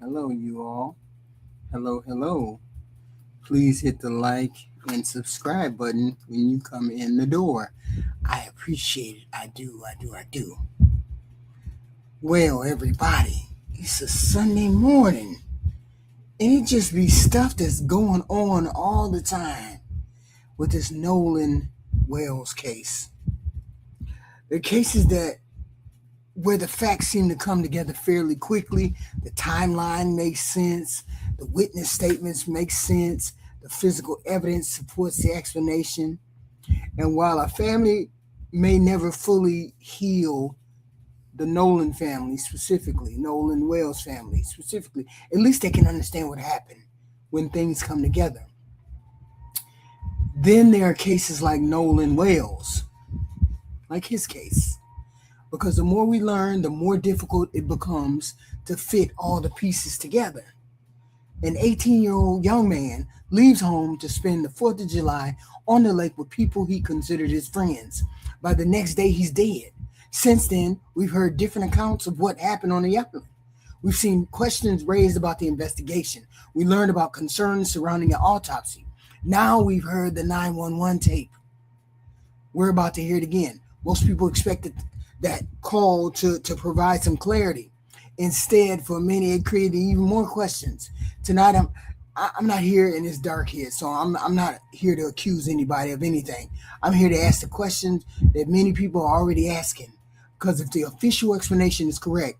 Hello, you all. Hello. Please hit the like and subscribe button when you come in the door. I appreciate it. I do. Well, everybody, it's a Sunday morning, and it just be stuff that's going on all the time with this Nolan Wells case. The cases where the facts seem to come together fairly quickly, the timeline makes sense, the witness statements make sense, the physical evidence supports the explanation. And while a family may never fully heal the Nolan family specifically, Nolan Wells family specifically, at least they can understand what happened when things come together. Then there are cases like Nolan Wells, like his case. Because the more we learn, the more difficult it becomes to fit all the pieces together. An 18-year-old young man leaves home to spend the 4th of July on the lake with people he considered his friends. By the next day, he's dead. Since then, we've heard different accounts of what happened on the island. We've seen questions raised about the investigation. We learned about concerns surrounding an autopsy. Now we've heard the 911 tape. We're about to hear it again. Most people expected that call to provide some clarity. Instead, for many, it created even more questions. Tonight, I'm not here and it's dark here, so I'm not here to accuse anybody of anything. I'm here to ask the questions that many people are already asking. Because if the official explanation is correct,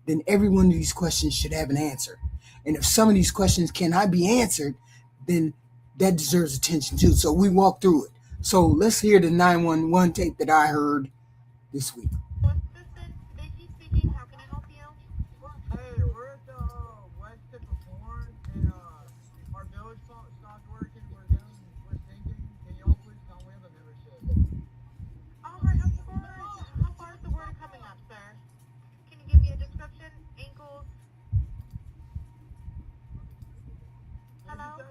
then every one of these questions should have an answer. And if some of these questions cannot be answered, then that deserves attention too. So we walk through it. So let's hear the 911 tape that I heard this week. Hey, we're at the West Tip of Horn, and our village stopped working. We're thinking, can y'all please come? We have a membership. Alright, of course. How far is the water coming up, sir? Can you give me a description? Ankles? Hello?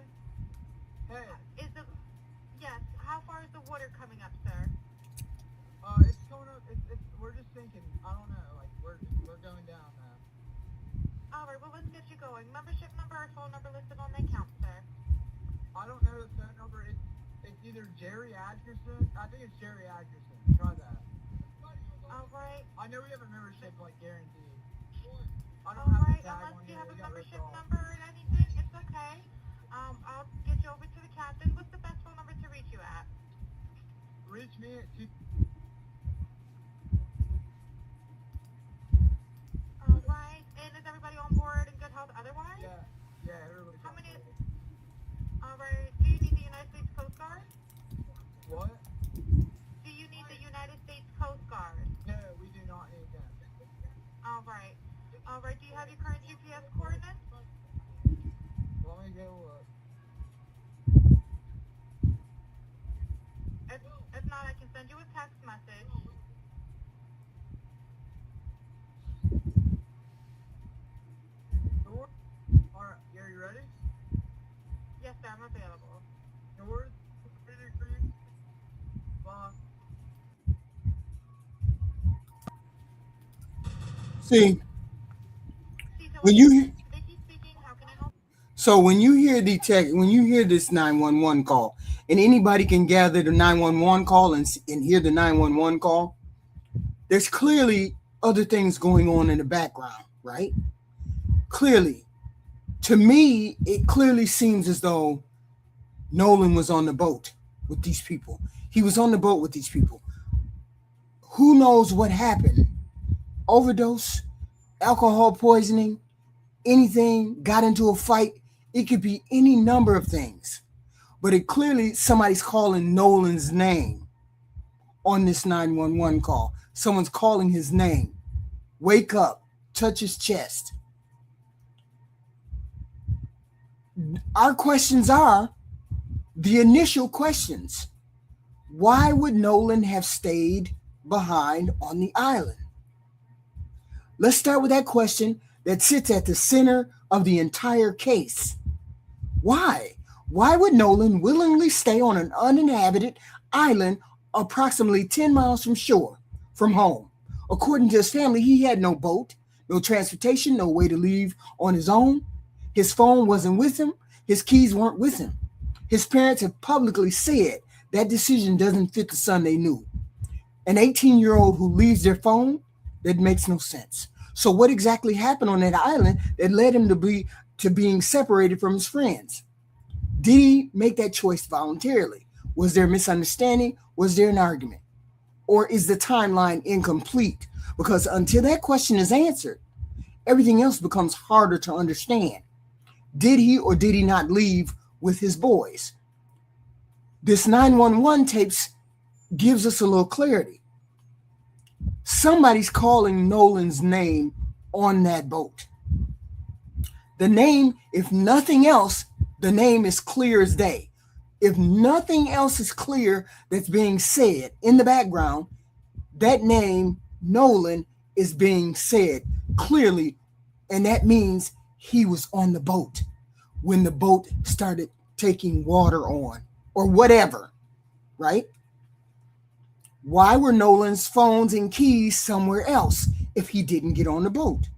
Hey. Yes, how far is the water coming up, sir? It's coming up. We're just thinking. I don't know. Like we're going down now. Alright, well, let's get you going. Membership number or phone number listed on the account, sir? I don't know the phone number. It's either Jerry Atkerson. I think it's Jerry Atkerson. Try that. Alright. I know we have a membership, like guaranteed. Alright, unless you have a membership number or anything, it's okay. I'll get you over to the captain. What's the best phone number to reach you at? Reach me at 2. Alright, and is everybody on board in good health otherwise? Yeah, everybody's How on many? board. Alright, do you need the United States Coast Guard? What? Do you need the United States Coast Guard? No, we do not need that. Alright. Alright, do you have your current GPS coordinates? Let me go look. If not, I can send you a text message. North. Alright, are you ready? Yes, sir, I'm available. North 3 degrees. 5. See, So when you Vicky speaking, how can I help? so when you hear this 911 call, and anybody can gather the 911 call and hear the 911 call, there's clearly other things going on in the background, right? Clearly, to me, it clearly seems as though Nolan was on the boat with these people. He was on the boat with these people. Who knows what happened? Overdose, alcohol poisoning, anything, got into a fight. It could be any number of things. But it clearly, somebody's calling Nolan's name on this 911 call. Someone's calling his name. Wake up, touch his chest. Our questions are the initial questions. Why would Nolan have stayed behind on the island? Let's start with that question that sits at the center of the entire case. Why? Why would Nolan willingly stay on an uninhabited island approximately 10 miles from shore, from home? According to his family, he had no boat, no transportation, no way to leave on his own. His phone wasn't with him. His keys weren't with him. His parents have publicly said that decision doesn't fit the son they knew. An 18-year-old who leaves their phone, that makes no sense. So what exactly happened on that island that led him to being separated from his friends? Did he make that choice voluntarily? Was there a misunderstanding? Was there an argument? Or is the timeline incomplete? Because until that question is answered, everything else becomes harder to understand. Did he or did he not leave with his boys? This 911 tapes gives us a little clarity. Somebody's calling Nolan's name on that boat. The name, if nothing else, the name is clear as day. If nothing else is clear that's being said in the background, that name, Nolan, is being said clearly, and that means he was on the boat when the boat started taking water on, or whatever, right? Why were Nolan's phones and keys somewhere else if he didn't get on the boat?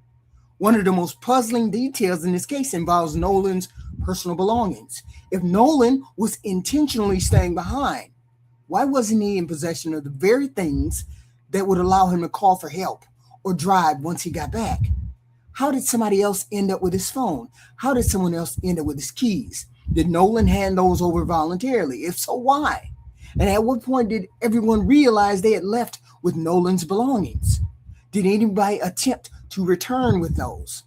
One of the most puzzling details in this case involves Nolan's personal belongings. If Nolan was intentionally staying behind, why wasn't he in possession of the very things that would allow him to call for help or drive once he got back? How did somebody else end up with his phone? How did someone else end up with his keys? Did Nolan hand those over voluntarily? If so, why? And at what point did everyone realize they had left with Nolan's belongings? Did anybody attempt to return with those?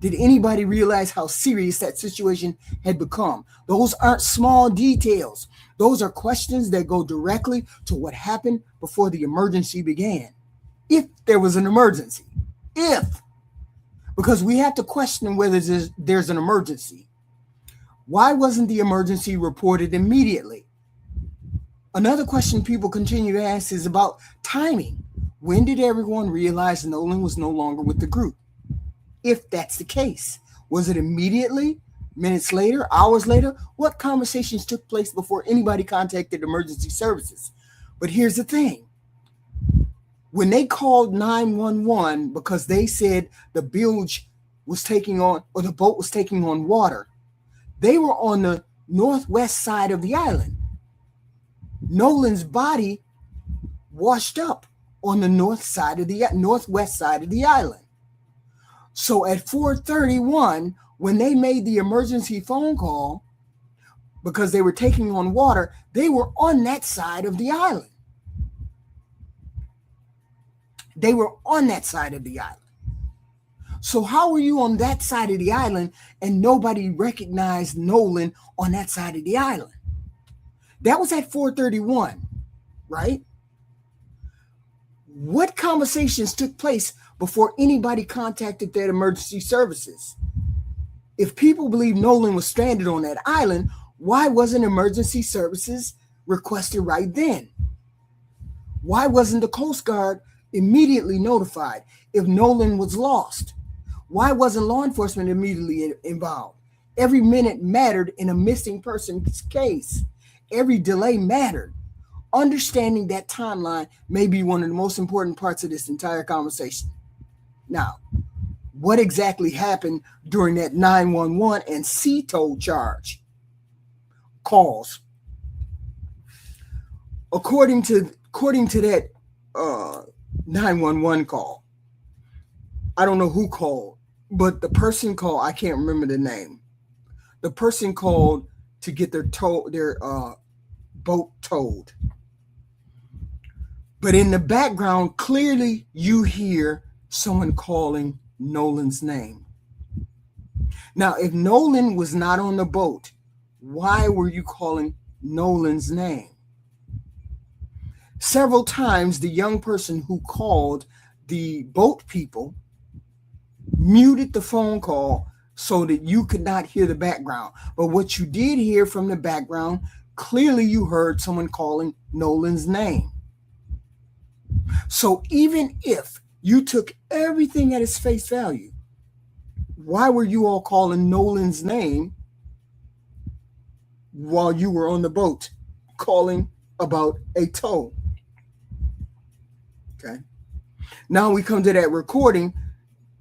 Did anybody realize how serious that situation had become? Those aren't small details. Those are questions that go directly to what happened before the emergency began. If there was an emergency. If. Because we have to question whether there's an emergency. Why wasn't the emergency reported immediately? Another question people continue to ask is about timing. When did everyone realize Nolan was no longer with the group? If that's the case, was it immediately, minutes later, hours later? What conversations took place before anybody contacted emergency services? But here's the thing. When they called 911 because they said the bilge was taking on, or the boat was taking on water, they were on the northwest side of the island. Nolan's body washed up on the northwest side of the island. So at 4:31, when they made the emergency phone call, because they were taking on water, they were on that side of the island. They were on that side of the island. So how were you on that side of the island and nobody recognized Nolan on that side of the island? That was at 4:31, right? What conversations took place before anybody contacted their emergency services? If people believe Nolan was stranded on that island, why wasn't emergency services requested right then? Why wasn't the Coast Guard immediately notified if Nolan was lost? Why wasn't law enforcement immediately involved? Every minute mattered in a missing person's case. Every delay mattered. Understanding that timeline may be one of the most important parts of this entire conversation. Now, what exactly happened during that 911 and CTO charge calls? According to that 911 call, I don't know who called, but the person called, I can't remember the name. The person called to get their boat towed. But in the background, clearly you hear someone calling Nolan's name. Now, if Nolan was not on the boat, why were you calling Nolan's name? Several times, the young person who called the boat people muted the phone call so that you could not hear the background. But what you did hear from the background, clearly you heard someone calling Nolan's name. So even if you took everything at its face value, why were you all calling Nolan's name while you were on the boat calling about a tow? Okay. Now we come to that recording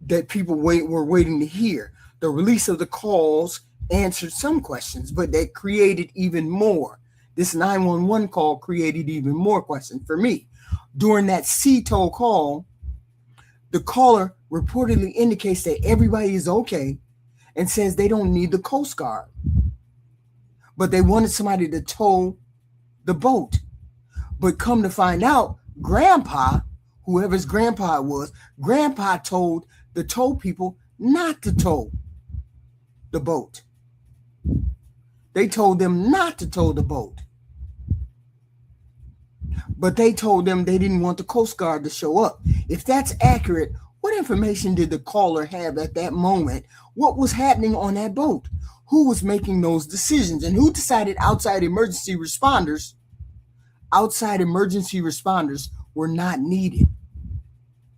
that people were waiting to hear. The release of the calls answered some questions, but that created even more. This 911 call created even more questions for me. During that CTO call, the caller reportedly indicates that everybody is okay and says they don't need the Coast Guard, but they wanted somebody to tow the boat. But come to find out, Grandpa, whoever's grandpa it was, Grandpa told the tow people not to tow the boat. They told them not to tow the boat. But they told them they didn't want the Coast Guard to show up. If that's accurate, what information did the caller have at that moment? What was happening on that boat? Who was making those decisions? And who decided outside emergency responders were not needed?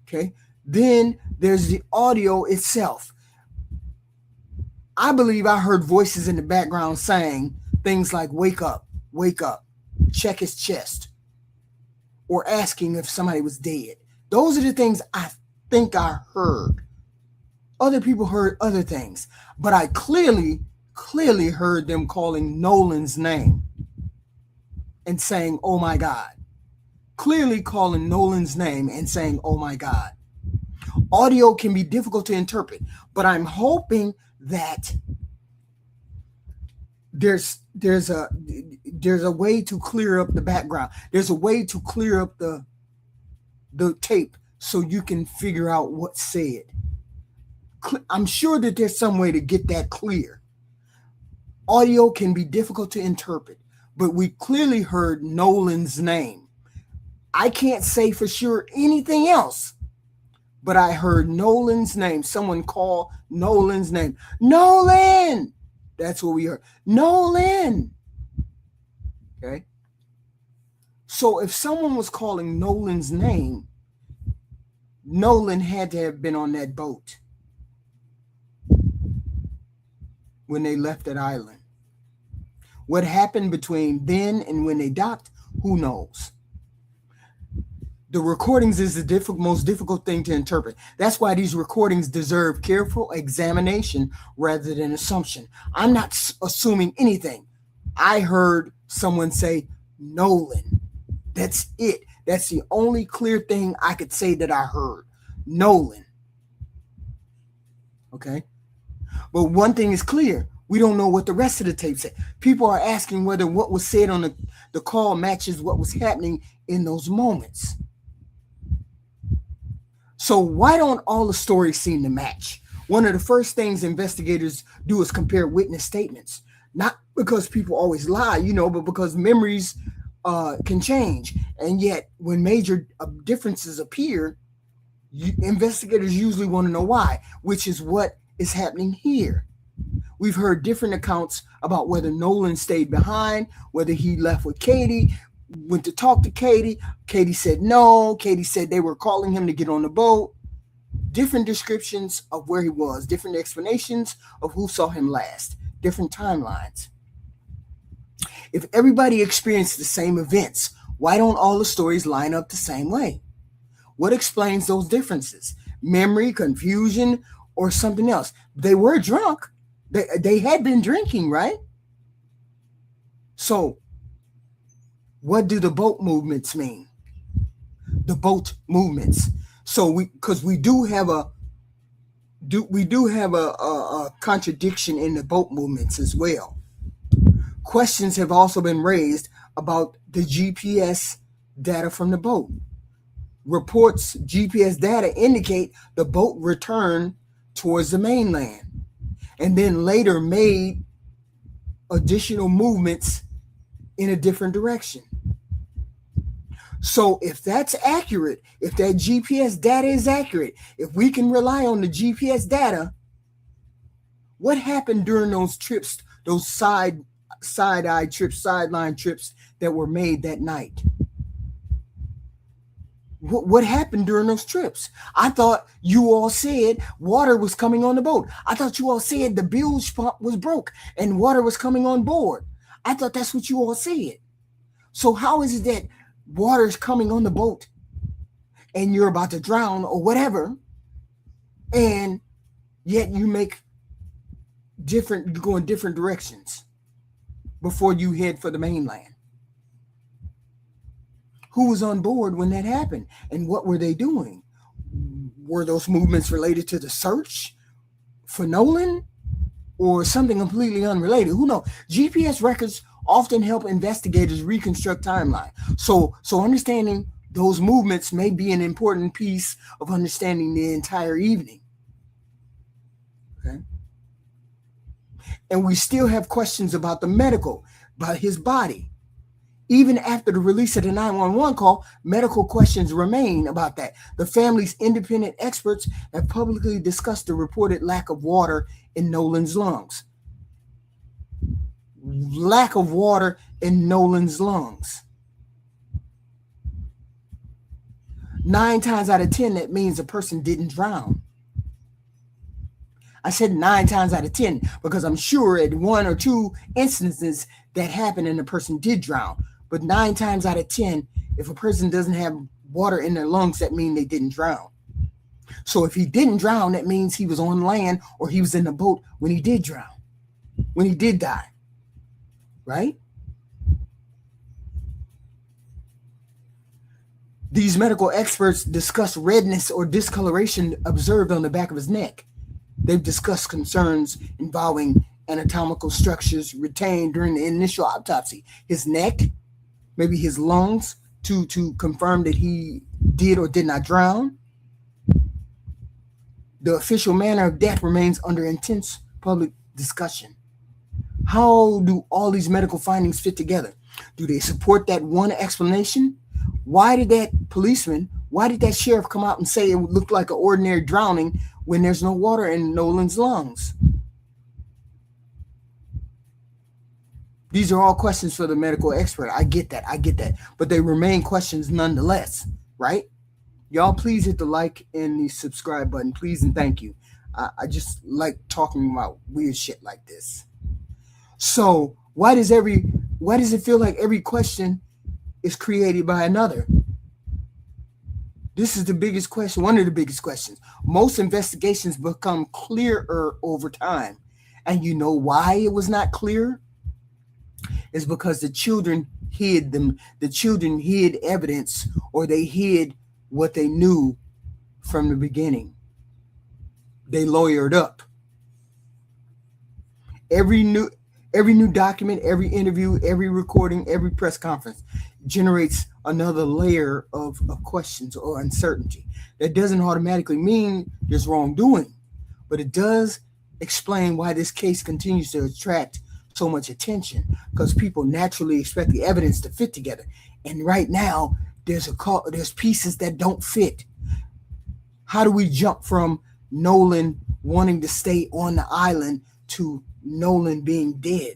Okay. Then there's the audio itself. I believe I heard voices in the background saying things like, wake up, check his chest, or asking if somebody was dead. Those are the things I think I heard. Other people heard other things, but I clearly heard them calling Nolan's name and saying, oh my God. Clearly calling Nolan's name and saying, oh my God. Audio can be difficult to interpret, but I'm hoping that there's a way to clear up the background. There's a way to clear up the tape so you can figure out what's said. I'm sure that there's some way to get that clear. Audio can be difficult to interpret, but we clearly heard Nolan's name. I can't say for sure anything else, but I heard Nolan's name. Someone call Nolan's name. Nolan! That's what we heard. Nolan! Okay? So if someone was calling Nolan's name, Nolan had to have been on that boat when they left that island. What happened between then and when they docked, who knows? The recordings is the most difficult thing to interpret. That's why these recordings deserve careful examination rather than assumption. I'm not assuming anything. I heard someone say Nolan. That's it. That's the only clear thing I could say that I heard. Nolan. Okay? But one thing is clear. We don't know what the rest of the tape said. People are asking whether what was said on the call matches what was happening in those moments. So why don't all the stories seem to match? One of the first things investigators do is compare witness statements. Not because people always lie, but because memories can change. And yet when major differences appear, investigators usually want to know why, which is what is happening here. We've heard different accounts about whether Nolan stayed behind, whether he left with Katie, went to talk to Katie. Katie said no. Katie said they were calling him to get on the boat. Different descriptions of where he was, different explanations of who saw him last, different timelines. If everybody experienced the same events, why don't all the stories line up the same way? What explains those differences? Memory, confusion, or something else? They were drunk. They had been drinking, right? So what do the boat movements mean? The boat movements. So we do have a contradiction in the boat movements as well. Questions have also been raised about the GPS data from the boat. Reports GPS data indicate the boat returned towards the mainland and then later made additional movements in a different direction. So if that's accurate, if that GPS data is accurate, if we can rely on the GPS data, what happened during those trips, those side-eye trips, sideline trips that were made that night? What happened during those trips? I thought you all said water was coming on the boat. I thought you all said the bilge pump was broke and water was coming on board. I thought that's what you all said. So how is it that water is coming on the boat and you're about to drown or whatever, and yet you go in different directions before you head for the mainland? Who was on board when that happened, and what were they doing? Were those movements related to the search for Nolan or something completely unrelated? Who knows? GPS records often help investigators reconstruct timeline. So understanding those movements may be an important piece of understanding the entire evening. Okay. And we still have questions about the medical, about his body. Even after the release of the 911 call, medical questions remain about that. The family's independent experts have publicly discussed the reported lack of water in Nolan's lungs. Lack of water in Nolan's lungs. 9 times out of 10, that means a person didn't drown. I said 9 times out of 10 because I'm sure at 1 or 2 instances that happened and the person did drown. But 9 times out of 10, if a person doesn't have water in their lungs, that means they didn't drown. So if he didn't drown, that means he was on land or he was in the boat when he did drown, when he did die, right? These medical experts discuss redness or discoloration observed on the back of his neck. They've discussed concerns involving anatomical structures retained during the initial autopsy. His neck, maybe his lungs, to confirm that he did or did not drown. The official manner of death remains under intense public discussion. How do all these medical findings fit together? Do they support that one explanation? Why did that sheriff come out and say it looked like an ordinary drowning when there's no water in Nolan's lungs? These are all questions for the medical expert. I get that. But they remain questions nonetheless, right? Y'all, please hit the like and the subscribe button, please and thank you. I just like talking about weird shit like this. So why does it feel like every question is created by another? This is the biggest question, one of the biggest questions. Most investigations become clearer over time. And you know why it was not clear? It's because the children hid evidence, or they hid what they knew from the beginning. They lawyered up. Every new document, every interview, every recording, every press conference generates another layer of questions or uncertainty. That doesn't automatically mean there's wrongdoing, but it does explain why this case continues to attract so much attention, because people naturally expect the evidence to fit together. And right now, there's pieces that don't fit. How do we jump from Nolan wanting to stay on the island to Nolan being dead?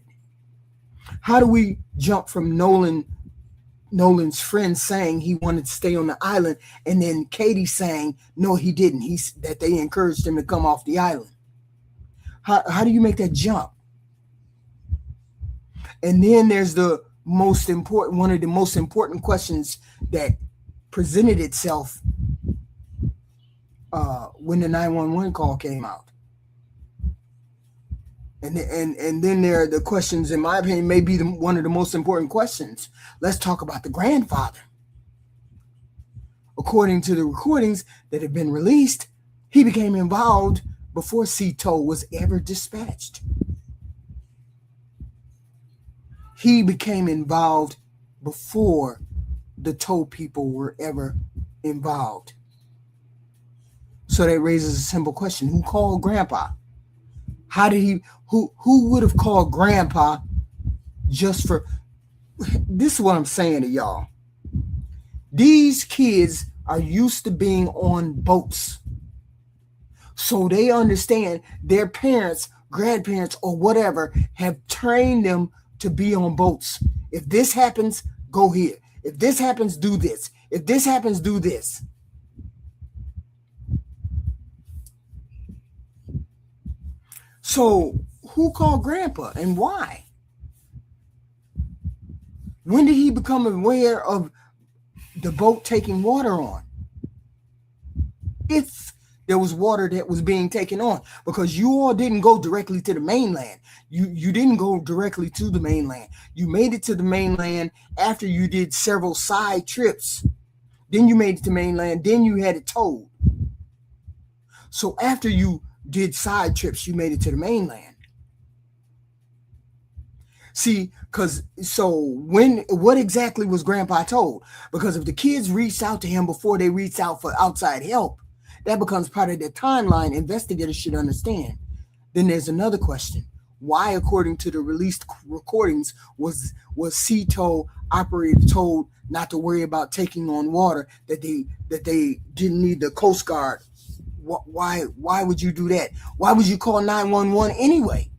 How do we jump from Nolan's friend saying he wanted to stay on the island, and then Katie saying no, he didn't, that they encouraged him to come off the island? How do you make that jump? And then there's one of the most important questions that presented itself when the 911 call came out. And then there are the questions, in my opinion, may be one of the most important questions. Let's talk about the grandfather. According to the recordings that have been released, he became involved before Sea Tow was ever dispatched. He became involved before the tow people were ever involved. So that raises a simple question. Who called Grandpa? Who would have called Grandpa just for... This is what I'm saying to y'all. These kids are used to being on boats. So they understand their parents, grandparents, or whatever have trained them to be on boats. If this happens, go here. If this happens, do this. If this happens, do this. So who called Grandpa and why? When did he become aware of the boat taking water on? If there was water that was being taken on, because you all didn't go directly to the mainland. You didn't go directly to the mainland. You made it to the mainland after you did several side trips. Then you made it to mainland. Then you had it towed. So after you did side trips, you made it to the mainland. See, what exactly was Grandpa told? Because if the kids reached out to him before they reached out for outside help, that becomes part of their timeline investigators should understand. Then there's another question. Why, according to the released recordings, was Cito operator told not to worry about taking on water, that they didn't need the Coast Guard? Why would you do that? Why would you call 911 anyway?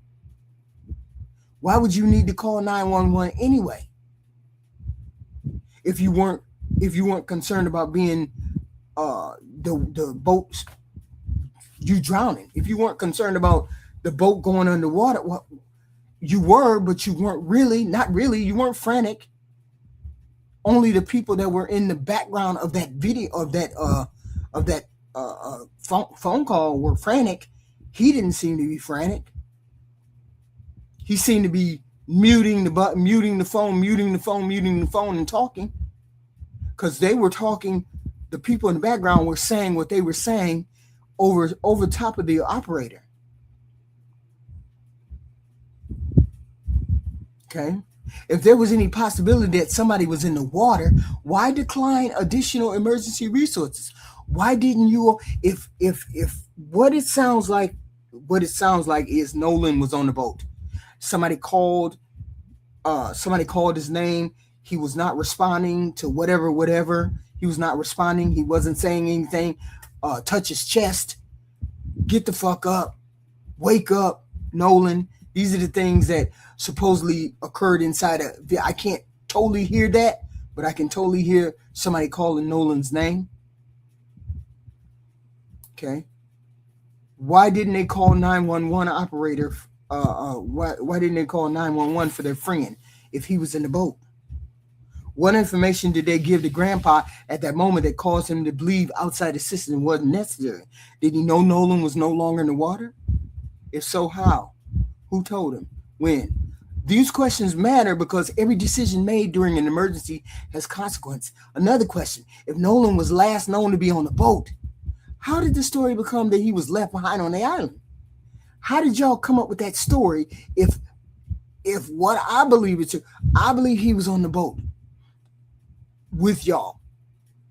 Why would you need to call 911 anyway? If you weren't concerned about being the boat, you drowning. If you weren't concerned about the boat going underwater, well, you were, but you weren't really. Not really. You weren't frantic. Only the people that were in the background of that video of that phone call were frantic. He didn't seem to be frantic. He seemed to be muting the button, muting the phone, and talking. Because they were talking, the people in the background were saying what they were saying over top of the operator. Okay? If there was any possibility that somebody was in the water, why decline additional emergency resources? Why didn't you, if what it sounds like is Nolan was on the boat. Somebody called his name. He was not responding to whatever. He was not responding. He wasn't saying anything. Touch his chest. Get the fuck up. Wake up, Nolan. These are the things that supposedly occurred inside of. I can't totally hear that, but I can totally hear somebody calling Nolan's name. Okay. Why didn't they call 911 operator? Why didn't they call 911 for their friend if he was in the boat? What information did they give to Grandpa at that moment that caused him to believe outside assistance wasn't necessary? Did he know Nolan was no longer in the water? If so, how? Who told him? When? These questions matter because every decision made during an emergency has consequence. Another question: if Nolan was last known to be on the boat, how did the story become that he was left behind on the island? How did y'all come up with that story? If what I believe is true, I believe he was on the boat with y'all.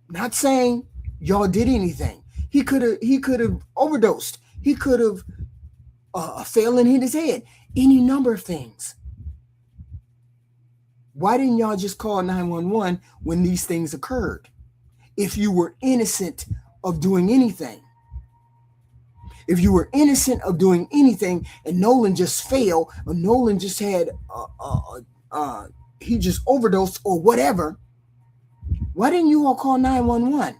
Not saying y'all did anything. He could have overdosed. He could have fell and hit his head. Any number of things. Why didn't y'all just call 911 when these things occurred? If you were innocent of doing anything. If you were innocent of doing anything and Nolan just failed, or Nolan just had, he just overdosed or whatever, why didn't you all call 911?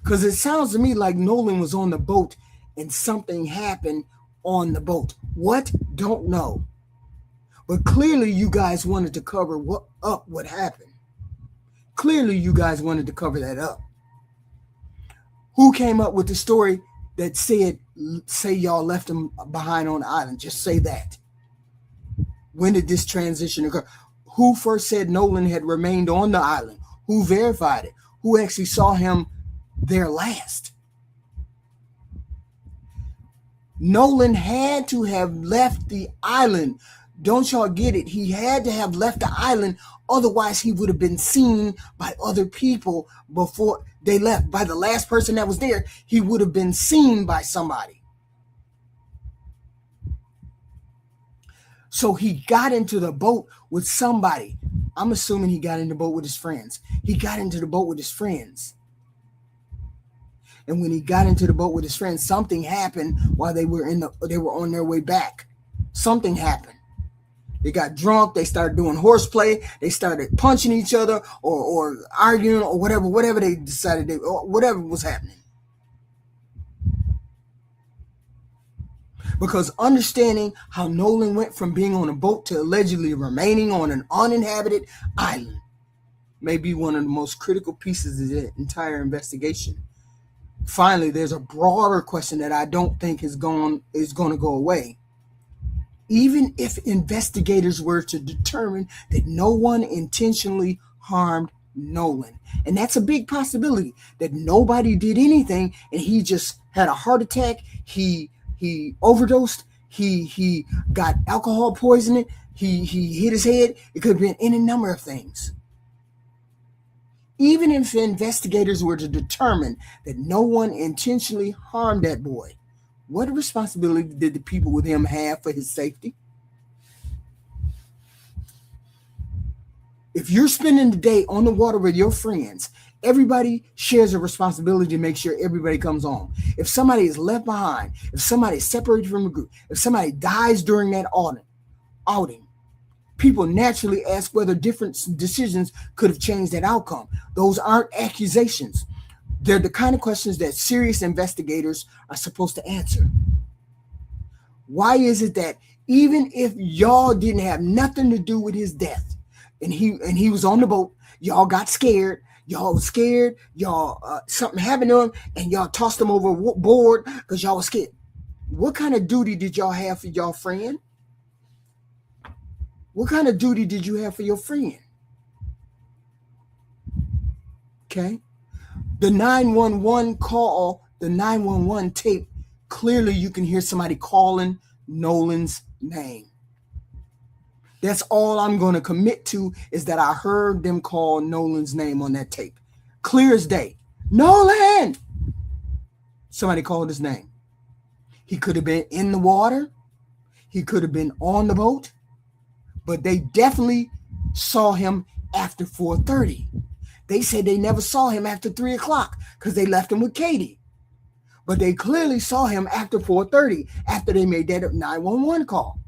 Because it sounds to me like Nolan was on the boat and something happened on the boat. What? Don't know. But clearly you guys wanted to cover what happened. Clearly you guys wanted to cover that up. Who came up with the story that say y'all left him behind on the island? Just say that. When did this transition occur? Who first said Nolan had remained on the island? Who verified it? Who actually saw him there last? Nolan had to have left the island. Don't y'all get it? He had to have left the island. Otherwise, he would have been seen by other people before they left. By the last person that was there, he would have been seen by somebody. So he got into the boat with somebody. I'm assuming he got in the boat with his friends. He got into the boat with his friends. And when he got into the boat with his friends, something happened while they were on their way back. Something happened. They got drunk. They started doing horseplay. They started punching each other or arguing or whatever they decided whatever was happening. Because understanding how Nolan went from being on a boat to allegedly remaining on an uninhabited island may be one of the most critical pieces of the entire investigation. Finally, there's a broader question that I don't think is going to go away. Even if investigators were to determine that no one intentionally harmed Nolan, and that's a big possibility, that nobody did anything and he just had a heart attack, he overdosed, he got alcohol poisoning, he hit his head, it could have been any number of things. Even if investigators were to determine that no one intentionally harmed that boy, what responsibility did the people with him have for his safety? If you're spending the day on the water with your friends, everybody shares a responsibility to make sure everybody comes home. If somebody is left behind, if somebody is separated from a group, if somebody dies during that outing, people naturally ask whether different decisions could have changed that outcome. Those aren't accusations. They're the kind of questions that serious investigators are supposed to answer. Why is it that even if y'all didn't have nothing to do with his death, and he was on the boat, y'all got scared, something happened to him, and y'all tossed him overboard because y'all was scared? What kind of duty did y'all have for y'all friend? What kind of duty did you have for your friend? Okay. The 911 call, the 911 tape, clearly you can hear somebody calling Nolan's name. That's all I'm going to commit to, is that I heard them call Nolan's name on that tape. Clear as day. Nolan! Somebody called his name. He could have been in the water. He could have been on the boat. But they definitely saw him after 4:30. They said they never saw him after 3 o'clock because they left him with Katie. But they clearly saw him after 4:30, after they made that 911 call.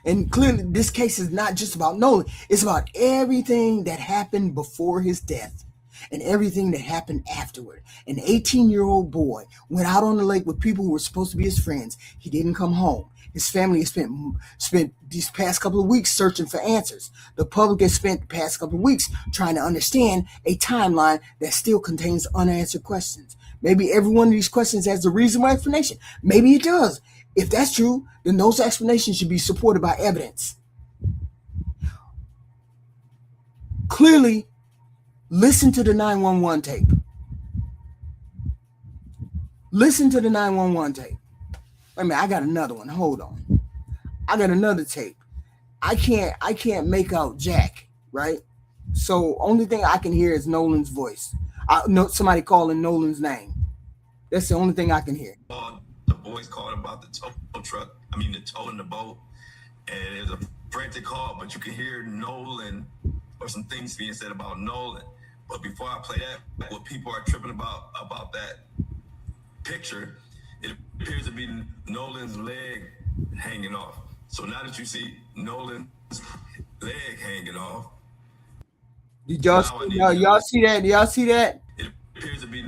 And clearly, this case is not just about Nolan. It's about everything that happened before his death and everything that happened afterward. An 18-year-old boy went out on the lake with people who were supposed to be his friends. He didn't come home. His family has spent these past couple of weeks searching for answers. The public has spent the past couple of weeks trying to understand a timeline that still contains unanswered questions. Maybe every one of these questions has a reasonable explanation. Maybe it does. If that's true, then those explanations should be supported by evidence. Clearly, listen to the 911 tape. Listen to the 911 tape. Wait a minute, I got another one. Hold on. I got another tape. I can't make out Jack, right? So only thing I can hear is Nolan's voice. Somebody calling Nolan's name. That's the only thing I can hear. The boys called about the tow in the boat, and it was a frantic call, but you can hear Nolan or some things being said about Nolan. But before I play that, what people are tripping about that picture, it appears to be Nolan's leg hanging off. So now that you see Nolan's leg hanging off, did y'all see that? Y'all see that? It appears to be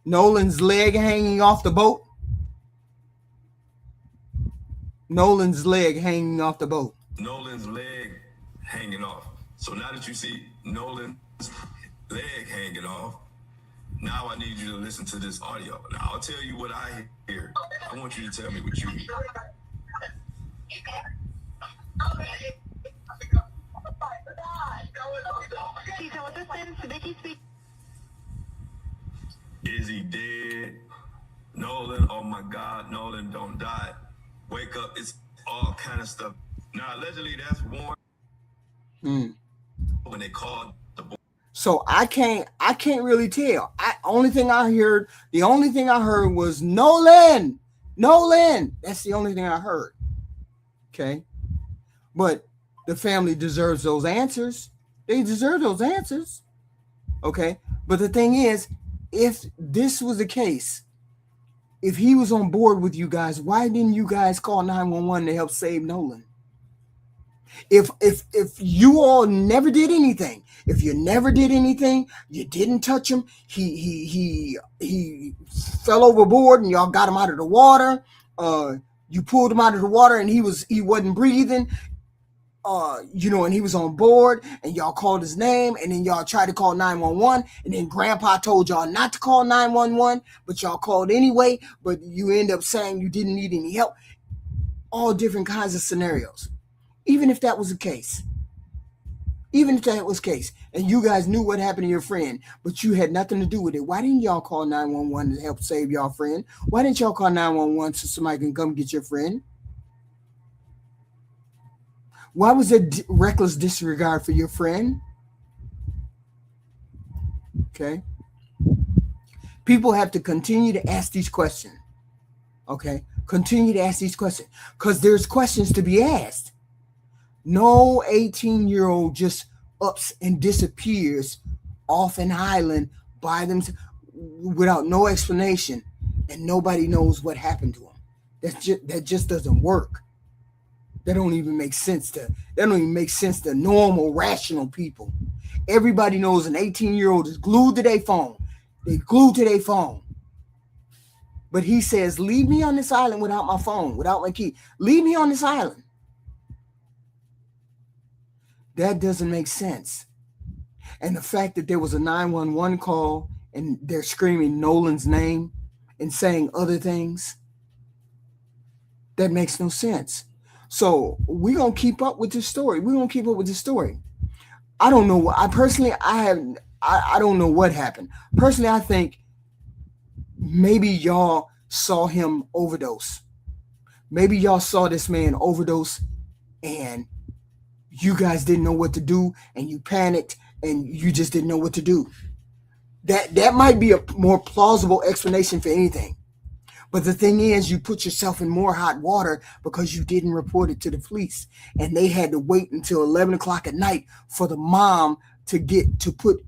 Nolan's leg hanging off the boat. Nolan's leg hanging off the boat. Nolan's leg hanging off. So now that you see Nolan's leg hanging off, now I need you to listen to this audio. Now I'll tell you what I hear. I want you to tell me what you hear. Is he dead? Nolan, oh my God, Nolan, don't die. Wake up, it's all kind of stuff. Now, allegedly, that's warned when they called the boy. So I can't really tell. The only thing I heard was Nolan. That's the only thing I heard. Okay. But the family deserves those answers. They deserve those answers. Okay. But the thing is, if this was the case, if he was on board with you guys, why didn't you guys call 911 to help save Nolan? If you all never did anything, if you never did anything, you didn't touch him, he fell overboard and y'all got him out of the water, you pulled him out of the water and he wasn't breathing, and he was on board and y'all called his name and then y'all tried to call 911 and then grandpa told y'all not to call 911, but y'all called anyway, but you end up saying you didn't need any help. All different kinds of scenarios. Even if that was the case, and you guys knew what happened to your friend, but you had nothing to do with it, why didn't y'all call 911 to help save y'all friend? Why didn't y'all call 911 so somebody can come get your friend? Why was there reckless disregard for your friend? Okay. People have to continue to ask these questions. Okay. Continue to ask these questions because there's questions to be asked. No 18-year-old just ups and disappears off an island by themselves without no explanation, and nobody knows what happened to him. That just doesn't work. That don't even make sense to normal, rational people. Everybody knows an 18-year-old is glued to their phone. They glued to their phone. But he says, leave me on this island without my phone, without my key. Leave me on this island. That doesn't make sense. And the fact that there was a 911 call and they're screaming Nolan's name and saying other things, that makes no sense. So we're going to keep up with this story. I don't know. I don't know what happened. Personally, I think maybe y'all saw him overdose. Maybe y'all saw this man overdose and you guys didn't know what to do and you panicked and you just didn't know what to do. That might be a more plausible explanation for anything. But the thing is, you put yourself in more hot water because you didn't report it to the police. And they had to wait until 11 o'clock at night for the mom to put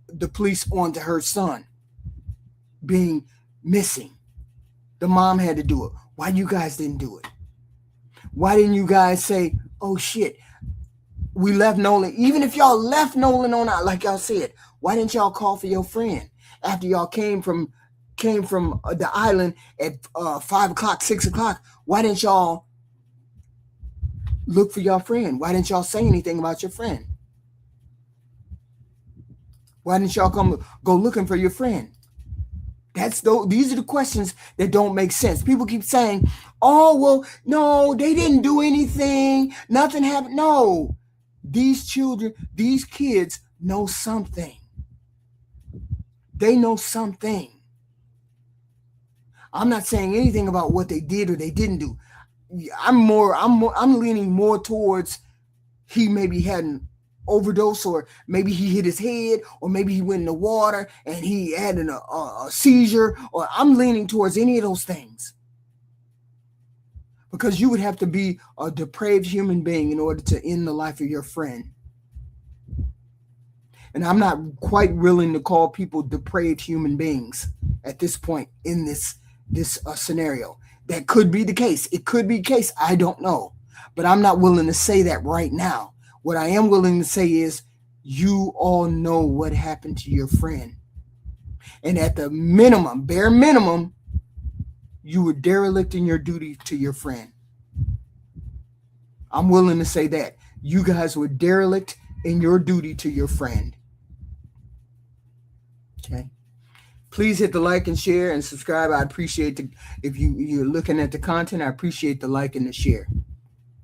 the police on to her son being missing. The mom had to do it. Why you guys didn't do it? Why didn't you guys say, oh shit, we left Nolan? Even if y'all left Nolan on out, like y'all said, why didn't y'all call for your friend after y'all came from the island at 5 o'clock, 6 o'clock? Why didn't y'all look for your friend? Why didn't y'all say anything about your friend? Why didn't y'all go looking for your friend? These are the questions that don't make sense. People keep saying, oh, well, no, they didn't do anything. Nothing happened. No, these kids know something. They know something. I'm not saying anything about what they did or they didn't do. I'm leaning more towards he maybe had an overdose, or maybe he hit his head, or maybe he went in the water and he had a seizure, or I'm leaning towards any of those things. Because you would have to be a depraved human being in order to end the life of your friend. And I'm not quite willing to call people depraved human beings at this point in this scenario. That could be the case. It could be the case. I don't know. But I'm not willing to say that right now. What I am willing to say is you all know what happened to your friend. And at the minimum, bare minimum, you were derelict in your duty to your friend. I'm willing to say that. You guys were derelict in your duty to your friend. Okay. Please hit the like and share and subscribe. I appreciate if you're looking at the content, I appreciate the like and the share.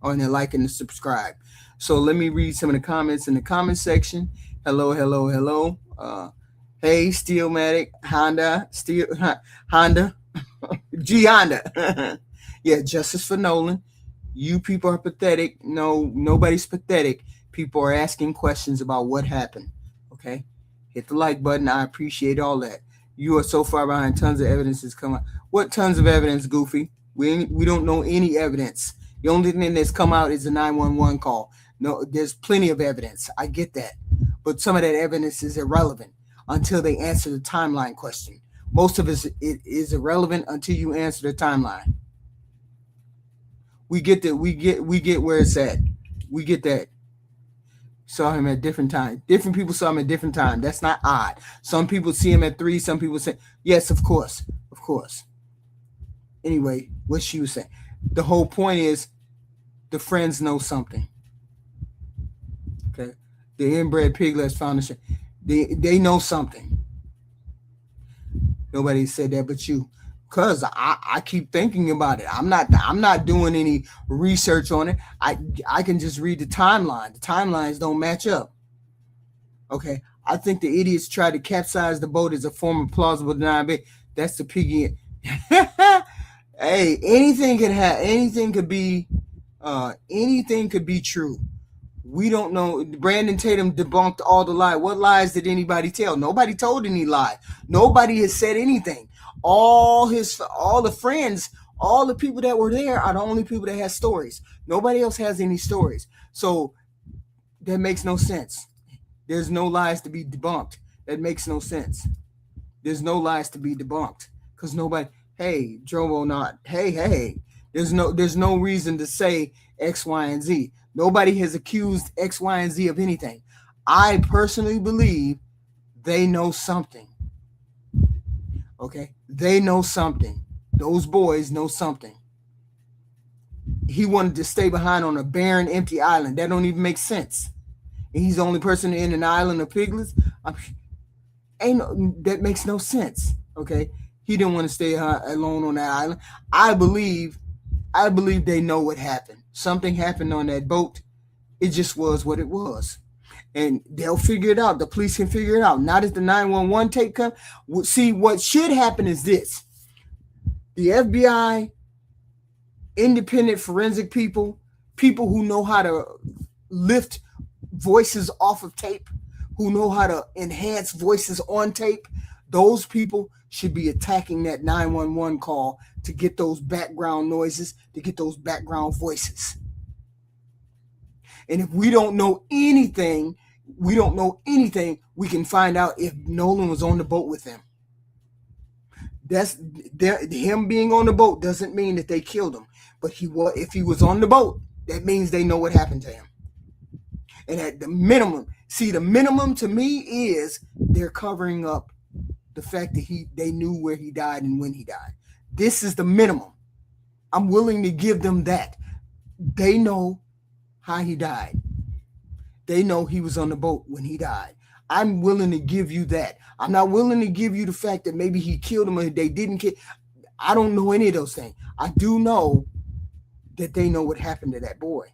Or the like and the subscribe. So let me read some of the comments in the comment section. Hello. Hey, Steelmatic, Honda, G Honda. Yeah, justice for Nolan. You people are pathetic. No, nobody's pathetic. People are asking questions about what happened. Okay, hit the like button. I appreciate all that. You are so far behind. Tons of evidence is coming. What tons of evidence, Goofy? We don't know any evidence. The only thing that's come out is a 911 call. No, there's plenty of evidence. I get that. But some of that evidence is irrelevant until they answer the timeline question. Most of it is irrelevant until you answer the timeline. We get where it's at. We get that. Saw him at different times. Different people saw him at different times. That's not odd. Some people see him at 3. Some people say, yes, of course. Of course. Anyway, what she was saying. The whole point is the friends know something. Okay. The Inbred Piglets Foundation. They know something. Nobody said that but you. Cause I keep thinking about it. I'm not doing any research on it. I can just read the timeline. The timelines don't match up. Okay. I think the idiots tried to capsize the boat as a form of plausible deniability. That's the piggy. Hey, anything could be true. We don't know. Brandon Tatum debunked all the lies. What lies did anybody tell? Nobody told any lie. Nobody has said anything. All the friends, all the people that were there are the only people that have stories. Nobody else has any stories. So that makes no sense. There's no lies to be debunked. That makes no sense. There's no lies to be debunked because nobody. Hey, Drobo, not. Hey. There's no reason to say X, Y, and Z. Nobody has accused X, Y, and Z of anything. I personally believe they know something. Okay? They know something. Those boys know something. He wanted to stay behind on a barren, empty island. That don't even make sense. And he's the only person in an island of piglets. That makes no sense. Okay? He didn't want to stay alone on that island. I believe they know what happened. Something happened on that boat. It just was what it was. And they'll figure it out. The police can figure it out. Not as the 911 tape comes. See, what should happen is this. The FBI, independent forensic people who know how to lift voices off of tape, who know how to enhance voices on tape, those people should be attacking that 911 call to get those background noises, to get those background voices. And if we don't know anything, we can find out if Nolan was on the boat with them. Him being on the boat doesn't mean that they killed him. But if he was on the boat, that means they know what happened to him. And at the minimum to me is they're covering up the fact that they knew where he died and when he died. This is the minimum. I'm willing to give them that. They know how he died. They know he was on the boat when he died. I'm willing to give you that. I'm not willing to give you the fact that maybe he killed him or they didn't kill. I don't know any of those things. I do know that they know what happened to that boy.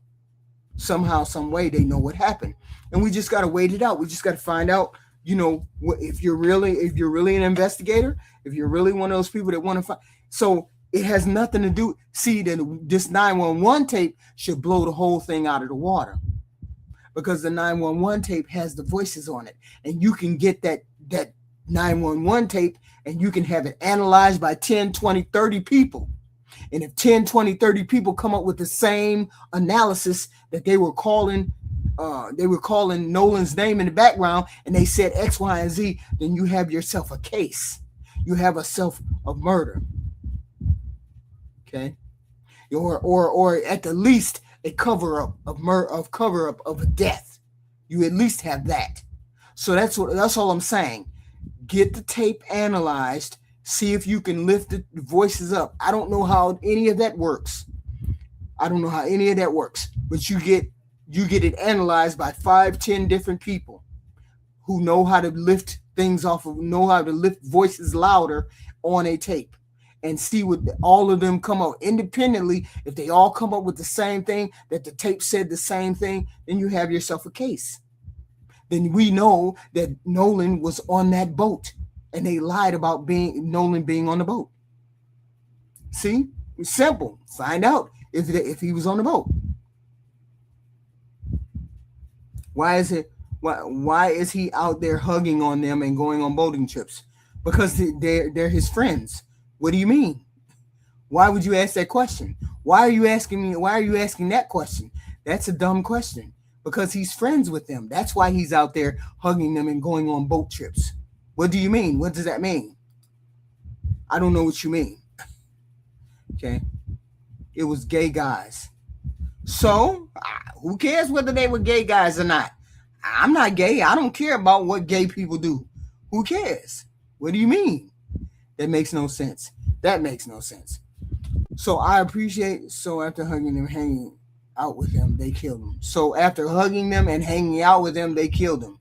Somehow, some way, they know what happened. And we just got to wait it out. We just got to find out, if you're really an investigator, if you're really one of those people that want to find. So it has nothing to do. See, that this 911 tape should blow the whole thing out of the water, because the 911 tape has the voices on it, and you can get that 911 tape and you can have it analyzed by 10, 20, 30 people. And if 10, 20, 30 people come up with the same analysis that they were calling Nolan's name in the background, and they said X, Y, and Z, then you have yourself a case. You have a self of murder. Okay, or at the least a cover up of a death. You at least have that. So that's all I'm saying. Get the tape analyzed. See if you can lift the voices up. I don't know how any of that works. But you get it analyzed by 5, 10 different people who know how to lift things off of, know how to lift voices louder on a tape, and see what all of them come up independently. If they all come up with the same thing, that the tape said the same thing, then you have yourself a case. Then we know that Nolan was on that boat, and they lied about Nolan being on the boat. See, it's simple. Find out if he was on the boat. Why is he out there hugging on them and going on boating trips? Because they're his friends. What do you mean? Why would you ask that question? Why are you asking me? Why are you asking that question? That's a dumb question because he's friends with them. That's why he's out there hugging them and going on boat trips. What do you mean? What does that mean? I don't know what you mean. Okay. It was gay guys. So, who cares whether they were gay guys or not? I'm not gay. I don't care about what gay people do. Who cares? What do you mean? That makes no sense. That makes no sense. So I appreciate. So after hugging them, hanging out with them, they killed him. So after hugging them and hanging out with them, they killed him.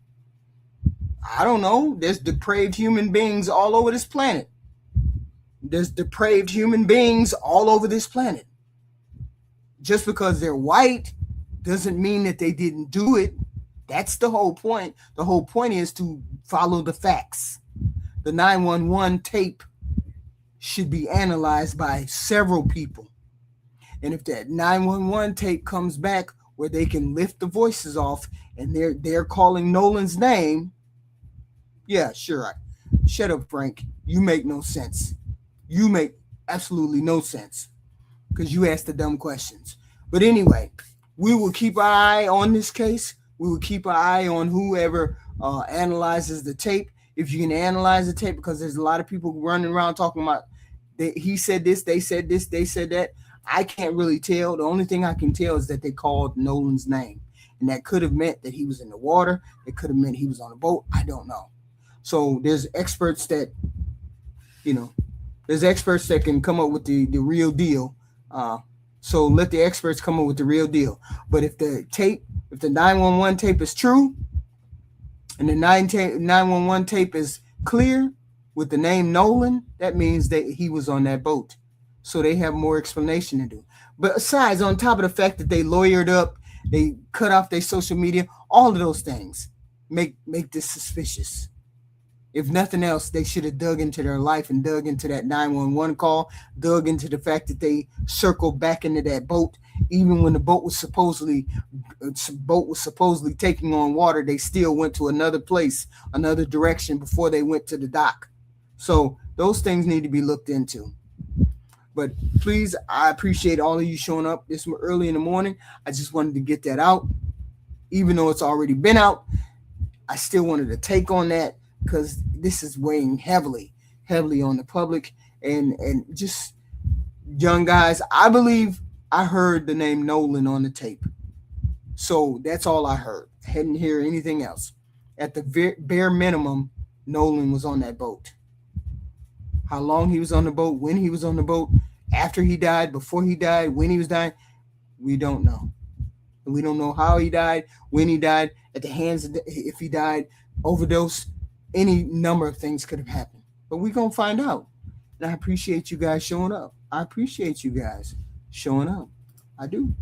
I don't know. There's depraved human beings all over this planet. There's depraved human beings all over this planet. Just because they're white doesn't mean that they didn't do it. That's the whole point. The whole point is to follow the facts. The 911 tape should be analyzed by several people. And if that 911 tape comes back where they can lift the voices off and they're calling Nolan's name, yeah, sure. Shut up, Frank. You make no sense. You make absolutely no sense because you asked the dumb questions. But anyway, we will keep our eye on this case. We will keep our eye on whoever analyzes the tape. If you can analyze the tape, because there's a lot of people running around talking about he said this, they said this, they said that. I can't really tell. The only thing I can tell is that they called Nolan's name. And that could have meant that he was in the water. It could have meant he was on a boat. I don't know. So there's experts that, there's experts that can come up with the real deal. So let the experts come up with the real deal. But if the 911 tape is true and the 911 tape is clear with the name Nolan, that means that he was on that boat. So they have more explanation to do. But besides, on top of the fact that they lawyered up, they cut off their social media, all of those things make this suspicious. If nothing else, they should have dug into their life and dug into that 911 call, dug into the fact that they circled back into that boat. Even when the boat was supposedly taking on water, they still went to another place, another direction before they went to the dock. So those things need to be looked into. But please, I appreciate all of you showing up this early in the morning. I just wanted to get that out. Even though it's already been out, I still wanted to take on that because this is weighing heavily on the public and just young guys. I believe I heard the name Nolan on the tape. So that's all I heard. I didn't hear anything else. At the bare minimum, Nolan was on that boat. How long he was on the boat, when he was on the boat, after he died, before he died, when he was dying, we don't know. And we don't know how he died, when he died, at the hands of if he died, overdose, any number of things could have happened. But we're going to find out. And I appreciate you guys showing up. I appreciate you guys showing up. I do.